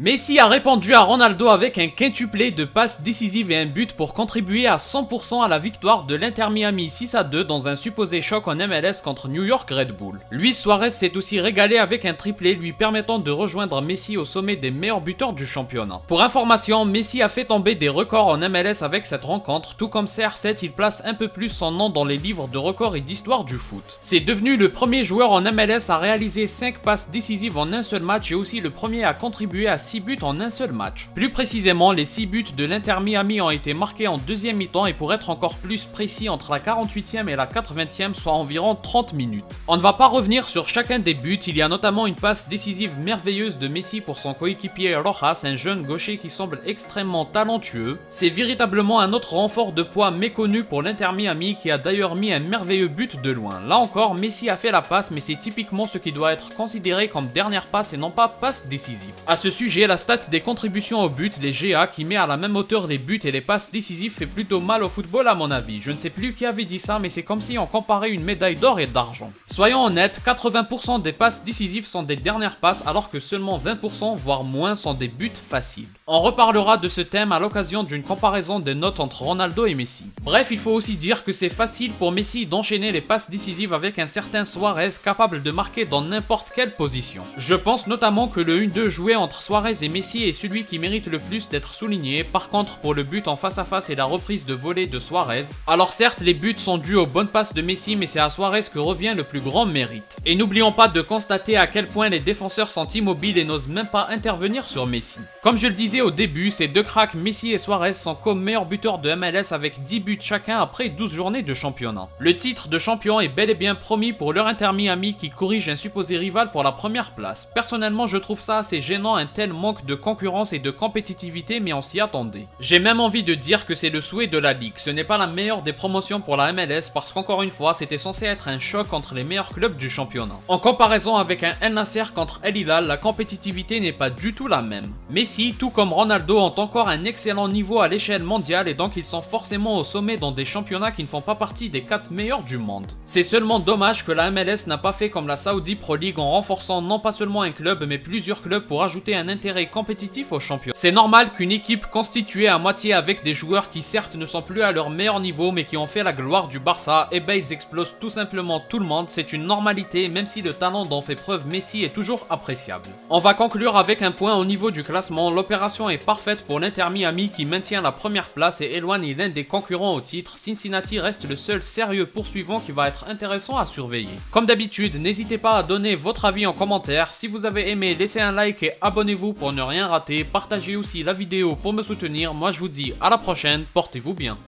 Messi a répondu à Ronaldo avec un quintuplé de passes décisives et un but pour contribuer à 100% à la victoire de l'Inter Miami 6-2 dans un supposé choc en MLS contre New York Red Bull. Luis Suarez s'est aussi régalé avec un triplé lui permettant de rejoindre Messi au sommet des meilleurs buteurs du championnat. Pour information, Messi a fait tomber des records en MLS avec cette rencontre, tout comme CR7, il place un peu plus son nom dans les livres de records et d'histoire du foot. C'est devenu le premier joueur en MLS à réaliser 5 passes décisives en un seul match et aussi le premier à contribuer à 6 buts en un seul match. Plus précisément, les 6 buts de l'Inter Miami ont été marqués en deuxième mi-temps et pour être encore plus précis, entre la 48e et la 80e, soit environ 30 minutes. On ne va pas revenir sur chacun des buts, il y a notamment une passe décisive merveilleuse de Messi pour son coéquipier Rojas, un jeune gaucher qui semble extrêmement talentueux. C'est véritablement un autre renfort de poids méconnu pour l'Inter Miami qui a d'ailleurs mis un merveilleux but de loin. Là encore, Messi a fait la passe, mais c'est typiquement ce qui doit être considéré comme dernière passe et non pas passe décisive. À ce sujet, la stat des contributions au but, les GA, qui met à la même hauteur les buts et les passes décisives fait plutôt mal au football à mon avis. Je ne sais plus qui avait dit ça, mais c'est comme si on comparait une médaille d'or et d'argent. Soyons honnêtes, 80% des passes décisives sont des dernières passes alors que seulement 20% voire moins sont des buts faciles. On reparlera de ce thème à l'occasion d'une comparaison des notes entre Ronaldo et Messi. Bref, il faut aussi dire que c'est facile pour Messi d'enchaîner les passes décisives avec un certain Suarez capable de marquer dans n'importe quelle position. Je pense notamment que le 1-2 joué entre Suarez et Messi est celui qui mérite le plus d'être souligné. Par contre, pour le but en face à face et la reprise de volée de Suarez, alors certes les buts sont dus aux bonnes passes de Messi, mais c'est à Suarez que revient le plus grand mérite. Et n'oublions pas de constater à quel point les défenseurs sont immobiles et n'osent même pas intervenir sur Messi. Comme je le disais au début, ces deux cracks Messi et Suarez sont co-meilleurs buteurs de MLS avec 10 buts chacun après 12 journées de championnat. Le titre de champion est bel et bien promis pour leur Inter Miami qui corrige un supposé rival pour la première place. Personnellement, je trouve ça assez gênant, un tel manque de concurrence et de compétitivité, mais on s'y attendait. J'ai même envie de dire que c'est le souhait de la ligue. Ce n'est pas la meilleure des promotions pour la MLS parce qu'encore une fois, c'était censé être un choc entre les meilleurs clubs du championnat. En comparaison avec un El Nasser contre El Hilal, la compétitivité n'est pas du tout la même. Messi, tout comme Ronaldo, ont encore un excellent niveau à l'échelle mondiale et donc ils sont forcément au sommet dans des championnats qui ne font pas partie des 4 meilleurs du monde. C'est seulement dommage que la MLS n'a pas fait comme la Saudi Pro League en renforçant non pas seulement un club mais plusieurs clubs pour ajouter un intérêt compétitif au championnat. C'est normal qu'une équipe constituée à moitié avec des joueurs qui certes ne sont plus à leur meilleur niveau mais qui ont fait la gloire du Barça, et ben ils explosent tout simplement tout le monde, c'est une normalité même si le talent dont fait preuve Messi est toujours appréciable. On va conclure avec un point au niveau du classement, l'opération est parfaite pour l'Inter Miami qui maintient la première place et éloigne l'un des concurrents au titre. Cincinnati reste le seul sérieux poursuivant qui va être intéressant à surveiller. Comme d'habitude, n'hésitez pas à donner votre avis en commentaire, si vous avez aimé laissez un like et abonnez-vous pour ne rien rater, partagez aussi la vidéo pour me soutenir, moi je vous dis à la prochaine, portez-vous bien.